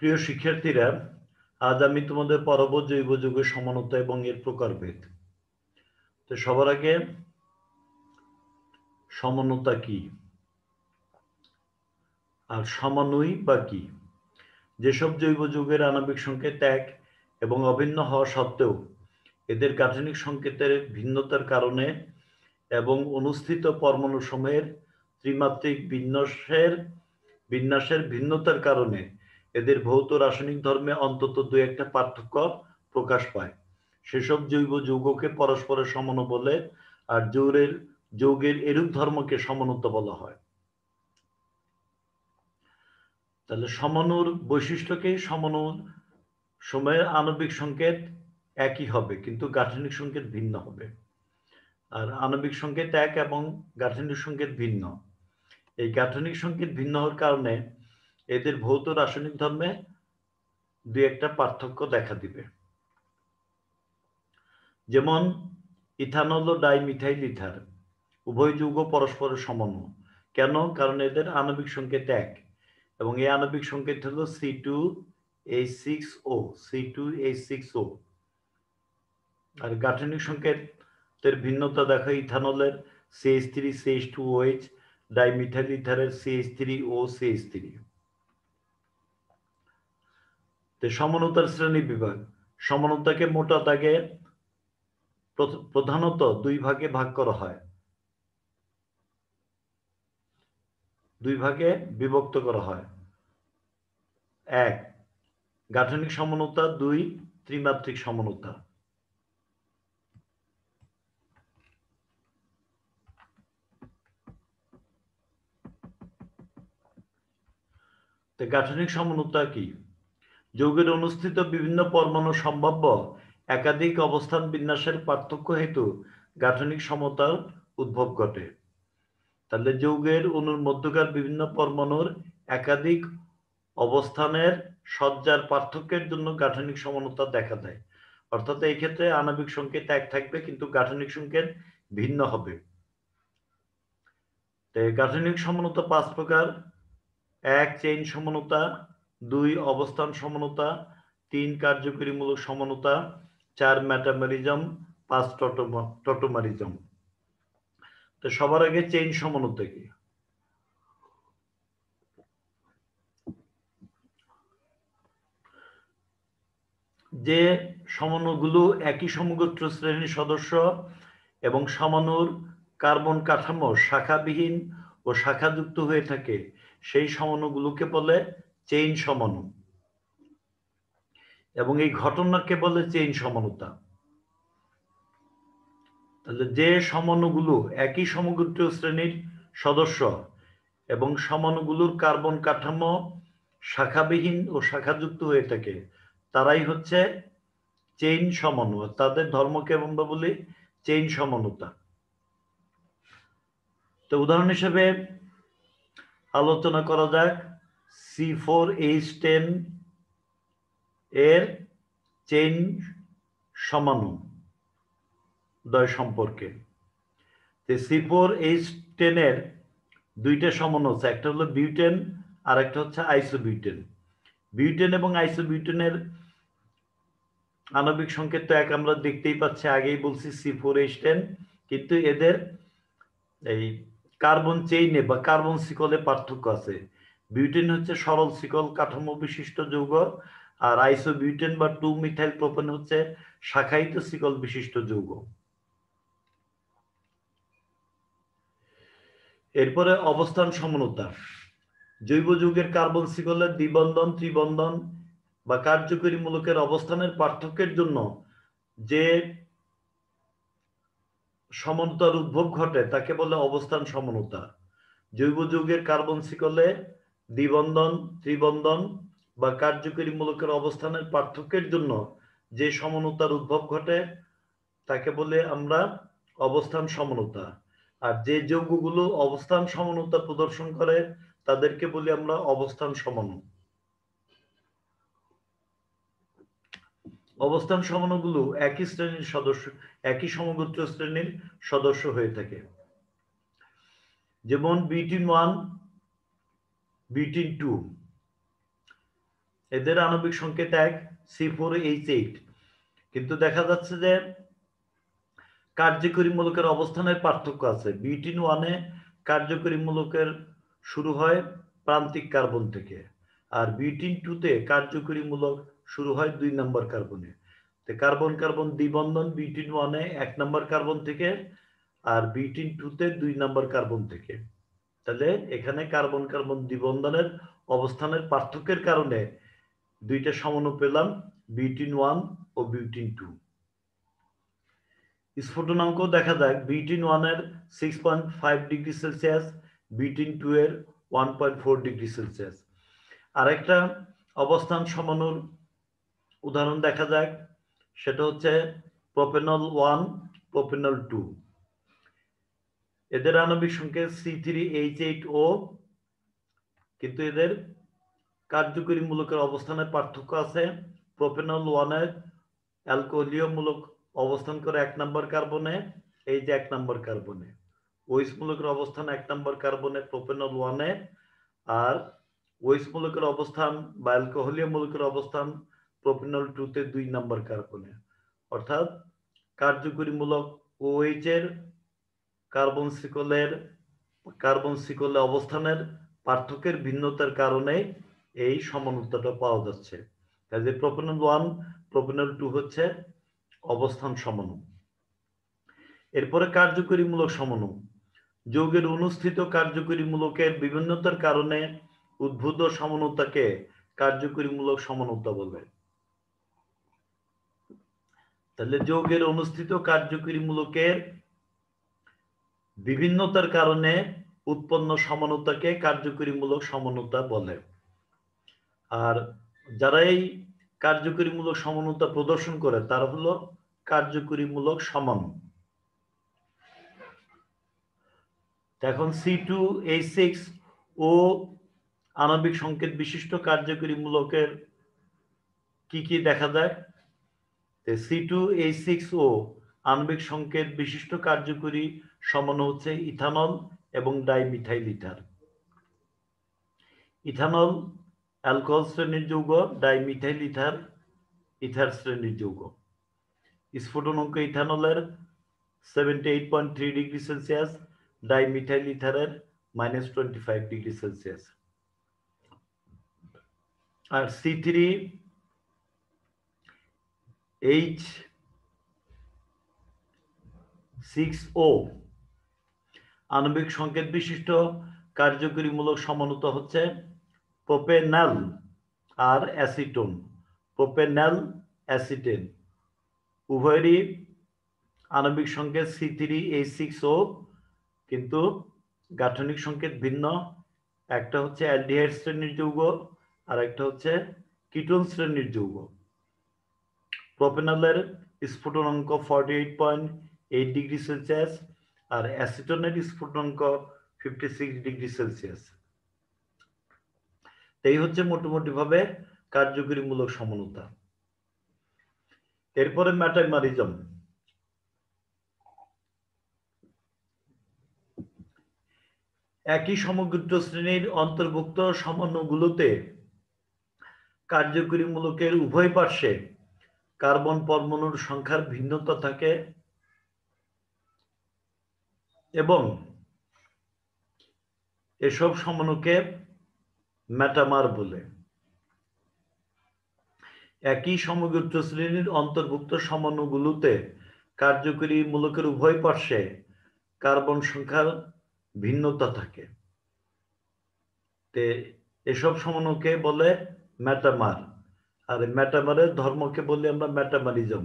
প্রিয় শিক্ষার্থীরা, আজ আমি তোমাদের পড়াবো জৈব যৌগের সমানতা এবং এর প্রকারভেদ। তো সবার আগে সমানতা কি আর সমানুই বা কি? যেসব জৈব যৌগের আণবিক সংকেত এক এবং অভিন্ন হওয়া সত্ত্বেও এদের গাঠনিক সংকেতের ভিন্নতার কারণে এবং অনুষ্ঠিত পরমাণু সমূহের ত্রিমাত্রিক বিন্যাসের ভিন্নতার কারণে এদের ভৌত রাসায়নিক ধর্মে অন্তত দুই একটা পার্থক্য প্রকাশ পায়, সেসব জৈব যৌগকে পরস্পরের সমাণু বলে, আর যৌগের এরূপ ধর্মকে সমানতা বলা হয়। তাহলে সমাণুর বৈশিষ্ট্যকেই সমাণুর সময়ের আণবিক সংকেত একই হবে কিন্তু গাঠনিক সংকেত ভিন্ন হবে। আর আণবিক সংকেত এক এবং গাঠনিক সংকেত ভিন্ন। এই গাঠনিক সংকেত ভিন্ন হওয়ার কারণে এদের ভৌত রাসায়নিক ধর্মে দুই একটা পার্থক্য দেখা দিবে। যেমন ইথানল ও ডাইমিথাইল ইথার উভয় যৌগ পরস্পরের সমাণু। কেন? কারণ এদের আণবিক সংকেত এক এবং এই আণবিক সংকেত হলো C2H6O C2H6O। আর গাঠনিক সংকেতের ভিন্নতা দেখো, ইথানলের CH3CH2OH, ডাইমিথাইল ইথারের CH3O CH3। সমানতার শ্রেণী বিভাগ। সমানতাকে মোটা দাগে প্রধানত দুই ভাগে ভাগ করা হয়, দুই ভাগে বিভক্ত করা হয়। এক, গাঠনিক সমানতা। দুই, ত্রিমাত্রিক সমানতা। গাঠনিক সমানতা কি? যৌগের অনুষ্ঠিত বিভিন্ন পরমাণু সম্ভাব্য একাধিক অবস্থান বিন্যাসের পার্থক্য হেতু গাঠনিক সমতার উদ্ভব ঘটে। তাহলে যৌগের অণুর মধ্যকার বিভিন্ন পরমাণুর একাধিক অবস্থানের সজ্জার পার্থক্যের জন্য গাঠনিক সমানতা দেখা দেয়। অর্থাৎ এই ক্ষেত্রে আণবিক সংকেত এক থাকবে কিন্তু গাঠনিক সংকেত ভিন্ন হবে। গাঠনিক সমানতা পাঁচ প্রকার। এক, চেইন সমানতা। দুই, অবস্থান সমানতা। তিন, কার্যকরীমূলক সমানতা। চার, মেটামেরিজম। পাঁচ, টটোমারিজম। তো সবার আগে চেইন সমানতা কি? যে সমাণুগুলো একই সমগোত্র শ্রেণীর সদস্য এবং সমাণুর কার্বন কাঠামো শাখাবিহীন ও শাখাযুক্ত হয়ে থাকে সেই সমাণুগুলোকে বলে চেইন সমাণু এবং এই ঘটনাকে বলে চেইন সমানতা। তাহলে যে সমাণুগুলো একই সমগোত্র শ্রেণীর সদস্য এবং সমাণুগুলোর কার্বন কাঠামো শাখাবিহীন ও শাখাযুক্ত হয়ে থাকে তারাই হচ্ছে চেইন সমাণু। তাদের ধর্মকে আমরা বলি চেইন সমানতা। তো উদাহরণ হিসেবে আলোচনা করা যাক C4H10 এর চেইন সমাণু দ্বয় সম্পর্কে। C4H10 এর দুইটা সমাণু আছে, একটা হলো বিউটেন আর একটা হচ্ছে আইসোবিউটেন। বিউটেন এবং আইসোবিউটেনের আণবিক সংকেত তো এক, আমরা দেখতেই পাচ্ছি, আগেই বলছি C4H10, কিন্তু এদের এই কার্বন চেইনে বা কার্বন শিকলে পার্থক্য আছে। বিউটেন হচ্ছে সরল শিকল কাঠামো বিশিষ্ট যৌগ আর আইসোবিউটেন বা 2-মিথাইল প্রোপেন হচ্ছে শাখায়িত শিকল বিশিষ্ট যৌগ। এরপরে অবস্থান সমানতা। জৈব যৌগের কার্বন শিকলের দ্বিবন্ধন, ত্রিবন্ধন বা কার্যকরী মূলকের অবস্থানের পার্থক্যের জন্য যে সমানতার উদ্ভব ঘটে তাকে বলে অবস্থান সমানতা। জৈব যৌগের কার্বন শিকলে দ্বিবন্ধন, ত্রিবন্ধন বা কার্যকরী মূলকের অবস্থানের পার্থক্যের জন্য যে সমানতার উদ্ভব ঘটে তাকে বলে আমরা অবস্থান সমানতা। আর যে যৌগগুলো অবস্থান সমানতা প্রদর্শন করে তাদেরকে বলি আমরা অবস্থান সমাণু। অবস্থান সমাণুগুলো একই শ্রেণীর সদস্য, একই সমগোত্র শ্রেণীর সদস্য হয়ে থাকে। যেমন বিউটিন 1, বিউটিন 2। এদের আণবিক সংকেত এক C4H8, কিন্তু দেখা যাচ্ছে যে কার্যকরী মূলকের অবস্থানের পার্থক্য আছে। বিউটিন ওয়ানে কার্যকরী মূলকের শুরু হয় প্রান্তিক কার্বন থেকে, আর বিউটিন টুতে কার্যকরী মূলক শুরু হয় 2 নম্বর কার্বনে। তো কার্বন কার্বন দ্বিবন্ধন বিউটিন ওয়ানে 1 নম্বর কার্বন থেকে, আর বিউটিন টুতে 2 নম্বর কার্বন থেকে। তাহলে এখানে কার্বন কার্বন দ্বিবন্ধনের অবস্থানের পার্থক্যের কারণে দুইটা সমণু পেলাম, বিউটিন ওয়ান ও বিউটিন টু। স্ফুটনাঙ্ক দেখা যাক, বিউটিন ওয়ানের 6.5 ডিগ্রি সেলসিয়াস, বিউটিন টু এর 1.4 ডিগ্রি সেলসিয়াস। আরেকটা অবস্থান সমণুর উদাহরণ দেখা যাক, সেটা হচ্ছে প্রোপেনল 1, প্রোপেনল 2। এদের আণবিক সংকেত C3H8O, কিন্তু এদের কার্যকরী মূলকের অবস্থানের পার্থক্য আছে। প্রোপেনল 1 এর অ্যালকোহলীয় মূলক অবস্থান করে 1 নম্বর কার্বনে, এই যে 1 নম্বর কার্বনে। ওইস মূলকের অবস্থান 1 নম্বর কার্বনে প্রোপেনল 1 এ, আর ওইস মূলকের অবস্থান বা অ্যালকোহলীয় মূলকের অবস্থান প্রোপেনল 2 তে 2 নম্বর কার্বনে। অর্থাৎ কার্যকরী মূলক OH এর কার্বন সিকলে অবস্থানের পার্থক্যের ভিন্নতার কারণে এই সমানুত্তরটা পাওয়া যাচ্ছে। কাজে প্রোপেনল 1, প্রোপেনল 2 হচ্ছে অবস্থান সমণু। এরপরে কার্যকরী মূলক সমণু। যৌগের অনুস্থিত কার্যকরী মূলকের বিভিন্নতার কারণে উদ্ভূত সমানুতাকে কার্যকরী মূলক সমানুতা বলে। তাহলে যৌগের অনুস্থিত কার্যকরী মূলকের বিভিন্নতার কারণে উৎপন্ন সমানুতাকে কার্যকরী মূলক সমানুতা বলে। আর যারা এই কার্যকরী মূলক সমানুতা প্রদর্শন করে তারা হলো কার্যকরী মূলক সমাণু। এখন C2H6O আণবিক সংকেত বিশিষ্ট কার্যকরী মূলকের কি কি দেখা যায়? C2H6O আণবিক সংকেত বিশিষ্ট কার্যকরী সমণু হচ্ছে ইথানল এবং ডাইমিথাইল ইথার। ইথানল অ্যালকোহল শ্রেণীর যৌগ, ডাইমিথাইল ইথার ইথার শ্রেণীর যৌগ। স্ফুটনাঙ্ক ইথানলের 78.3 ডিগ্রি সেলসিয়াস, ডাইমিথাইল ইথারের -25 ডিগ্রি সেলসিয়াস। আর C3H6O আণবিক সংকেত বিশিষ্ট কার্যকরী মূলক সমানুতা হচ্ছে প্রোপেনল আর অ্যাসিটোন, প্রোপেনল অ্যাসিটেন। উভয়েরই আণবিক সংকেত C3H6O, কিন্তু গাঠনিক সংকেত ভিন্ন। একটা হচ্ছে অ্যালডিহাইড শ্রেণীর যৌগ, আর একটা হচ্ছে কিটোন শ্রেণীর যৌগ। প্রোপেনলের স্ফুটনাঙ্ক 48.8 ডিগ্রি সেলসিয়াস, আর অ্যাসিটোনের স্ফুটনাঙ্ক 56 ডিগ্রি সেলসিয়াস। এই হচ্ছে মোটামুটি ভাবে কার্যকরী মূলক সমানুতা। এরপরে মেটামারিজম। একই সমগোত্র শ্রেণীর অন্তর্ভুক্ত সমণুগুলোতে কার্যকরী মূলকের উভয় পার্শ্বে কার্বন পরমাণুর সংখ্যার ভিন্নতা থাকে এবং এসব সমণুকে মেটামার বলে। একই সমগোত্র শ্রেণীর অন্তর্ভুক্ত সমণুগুলোতে কার্যকরী মূলকের উভয় পার্শ্বে কার্বন সংখ্যার ভিন্নতা থাকে, এসব সমণুকে বলে মেটামার। আর মেটামারের ধর্মকে বলি আমরা মেটামারিজম।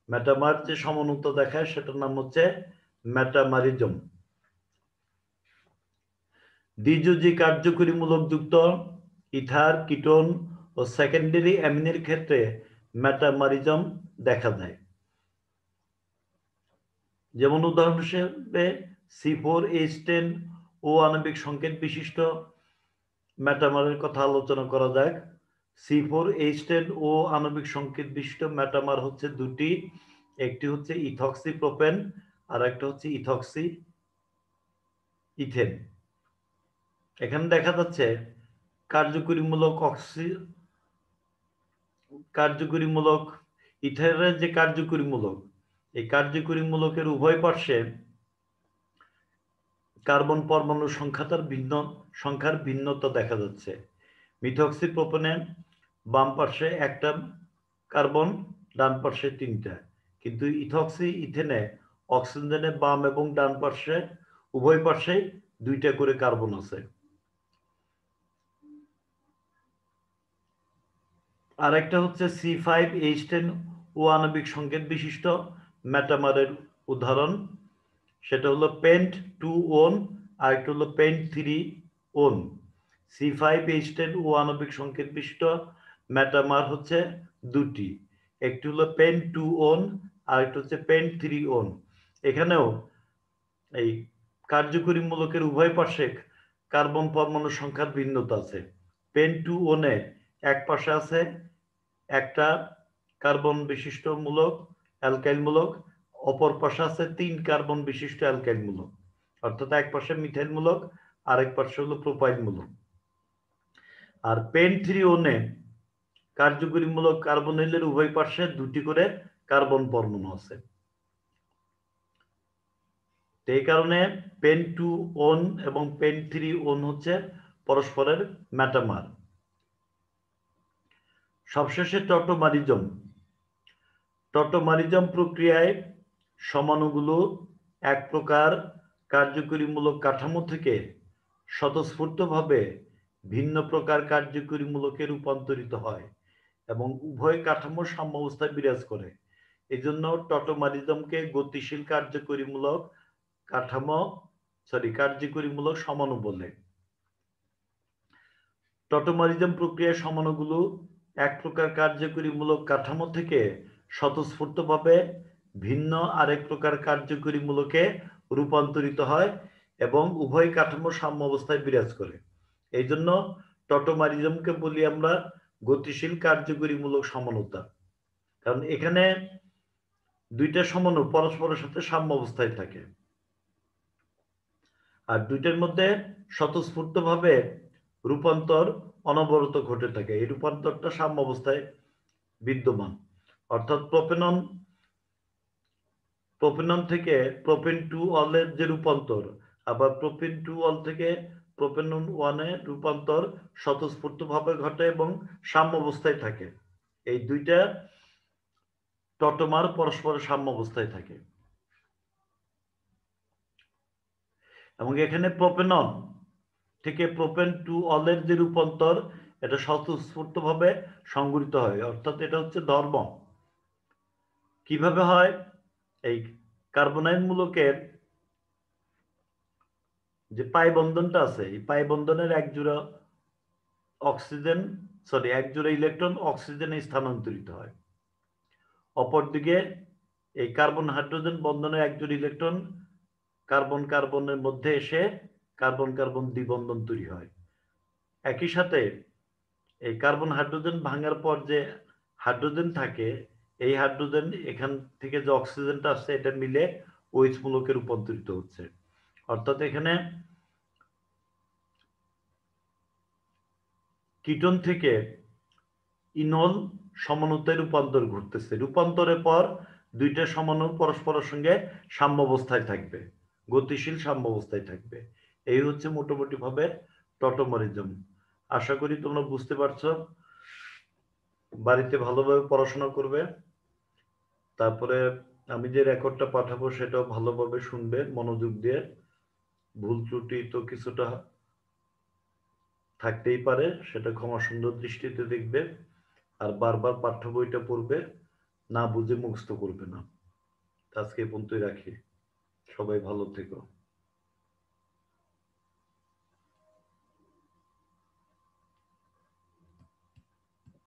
মেটামার যে সমানুতা দেখায় সেটার নাম হচ্ছে মেটামারিজম। দ্বিযোজী কার্যকরী মূলক যুক্ত ইথার, কিটোন ও সেকেন্ডারি অ্যামিনের ক্ষেত্রে মেটামারিজম দেখা যায়। যেমন উদাহরণ হিসেবে C4H10O আণবিক সংকেত বিশিষ্ট মেটামারের কথা আলোচনা করা যাক। C4H10O আণবিক সংকেত বিশিষ্ট মেটামার হচ্ছে দুটি, একটি হচ্ছে ইথক্সি প্রোপেন আর একটা হচ্ছে ইথক্সি ইথেন। এখানে দেখা যাচ্ছে কার্যকরী মূলক কার্যকরীমূলক, ইথাইলের যে কার্যকরীমূলক, এই কার্যকরীমূলকের উভয় পার্শ্বে কার্বন পরমাণুর সংখ্যার ভিন্নতা দেখা যাচ্ছে। মিথক্সি প্রোপেনে বাম পার্শ্বে একটা কার্বন, ডান পার্শ্বে তিনটা, কিন্তু ইথক্সি ইথেনে অক্সিজেনে বাম এবং ডান পার্শ্বে উভয় পার্শ্বেই দুইটা করে কার্বন আছে। আর একটা হচ্ছে C5H10 ও আণবিক সংকেত বিশিষ্ট মেটামারের উদাহরণ, সেটা হলো পেন্ট 2 ওন আর একটা হলো পেন্ট 3 ওন। C5H10 ও আণবিক সংকেত বিশিষ্ট মেটামার হচ্ছে দুটি, একটি হলো পেন্ট 2 ওন আর একটা হচ্ছে পেন্ট 3 ওন। এখানেও এই কার্যকরীমূলকের উভয় পাশে কার্বন পরমাণুর সংখ্যার ভিন্নতা আছে। পেন্ট 2 ওনে এক পাশে আছে একটা কার্বন বিশিষ্ট মূলক, অ্যালকাইল মূলক, অপর পাশে আছে 3 কার্বন বিশিষ্ট অ্যালকাইল মূলক, অর্থাৎ এক পাশে মিথাইল মূলক আরেক পাশে হলো প্রোপাইল মূলক। আর পেন্ট 3 ওনে কার্যকরীমূলক কার্বনিলের উভয় পাশে দুটি করে কার্বন পরমাণু আছে। এই কারণে পেন্ট 2 ওন এবং পেন্ট 3 ওন হচ্ছে পরস্পরের মেটামার। সবশেষে টটোমারিজম। টটোমারিজম প্রক্রিয়ায় সমাণুগুলো এক প্রকার কার্যকরীমূলক কাঠামো থেকে স্বতঃস্ফূর্তভাবে ভিন্ন প্রকার কার্যকরীমূলকে রূপান্তরিত হয় এবং উভয় কাঠামো সাম্যাবস্থায় বিরাজ করে। এই জন্য টটোমারিজমকে গতিশীল কার্যকরীমূলক কার্যকরীমূলক সমাণু বলে। টটোমারিজম প্রক্রিয়ায় সমাণুগুলো এক প্রকার কার্যকরীমূলক কাঠামো থেকে স্বতঃস্ফূর্তভাবে ভিন্ন আরেক প্রকার কার্যকরীমূলকে রূপান্তরিত হয় এবং উভয় কাঠামো সাম্য অবস্থায় বিরাজ করে। এই জন্য টটোমারিজমকে বলি আমরা গতিশীল কার্যকরীমূলক সমানতা, কারণ এখানে দুইটা সমাণু পরস্পরের সাথে সাম্য অবস্থায় থাকে আর দুইটার মধ্যে স্বতঃস্ফূর্তভাবে রূপান্তর অনবরত ঘটে থাকে। এই রূপান্তরটা সাম্য অবস্থায় বিদ্যমান, অর্থাৎ প্রোপেনন থেকে প্রোপেন 2 অলের যে রূপান্তর, আবার প্রোপেন 2 অল থেকে প্রোপেনন 1-এ রূপান্তর স্বতঃস্ফূর্তভাবে ঘটে এবং সাম্য অবস্থায় থাকে। এই দুইটা টটোমার পরস্পরের সাম্য অবস্থায় থাকে এবং এখানে প্রোপেনন থেকে প্রোপেন 2-অলের যে রূপান্তর, এটা স্বতঃস্ফূর্তভাবে সংঘটিত হয়, অর্থাৎ এটা হচ্ছে ধর্ম। কিভাবে হয়? এই কার্বনাইল মূলকের যে পাই বন্ধনটা আছে, এই পাই বন্ধনের এক জোড়া ইলেকট্রন অক্সিজেনে স্থানান্তরিত হয়। অপরদিকে এই কার্বন হাইড্রোজেন বন্ধনের এক জোড়া ইলেকট্রন কার্বন কার্বনের মধ্যে এসে কার্বন কার্বন দ্বিবন্ধন তৈরি হয়। একই সাথে এই কার্বন হাইড্রোজেন ভাঙার পর যে হাইড্রোজেন থাকে, এই হাইড্রোজেন এখান থেকে যে অক্সিজেনটা আসছে এটা মিলে OH মূলকে রূপান্তরিত হচ্ছে। অর্থাৎ এখানে কিটোন থেকে ইনল সমানুতায় রূপান্তর ঘটতেছে। রূপান্তরের পর দুইটা সমাণু পরস্পরের সঙ্গে সাম্য অবস্থায় থাকবে, গতিশীল সাম্য অবস্থায় থাকবে। এই হচ্ছে মোটামুটি ভাবে টটোমারিজম। আশা করি তোমরা বুঝতে পারছো। বাড়িতে ভালোভাবে পড়াশোনা করবে, তারপরে আমি যে রেকর্ডটা পাঠাবো সেটাও ভালোভাবে শুনবে মনোযোগ দিয়ে। ভুল ত্রুটি তো কিছুটা থাকতেই পারে, সেটা ক্ষমা সুন্দর দৃষ্টিতে দেখবে আর বারবার পাঠ্য বইটা পড়বে, না বুঝে মুখস্থ করবে না। আজকে এই পর্যন্তই রাখি। সবাই ভালো থেকো।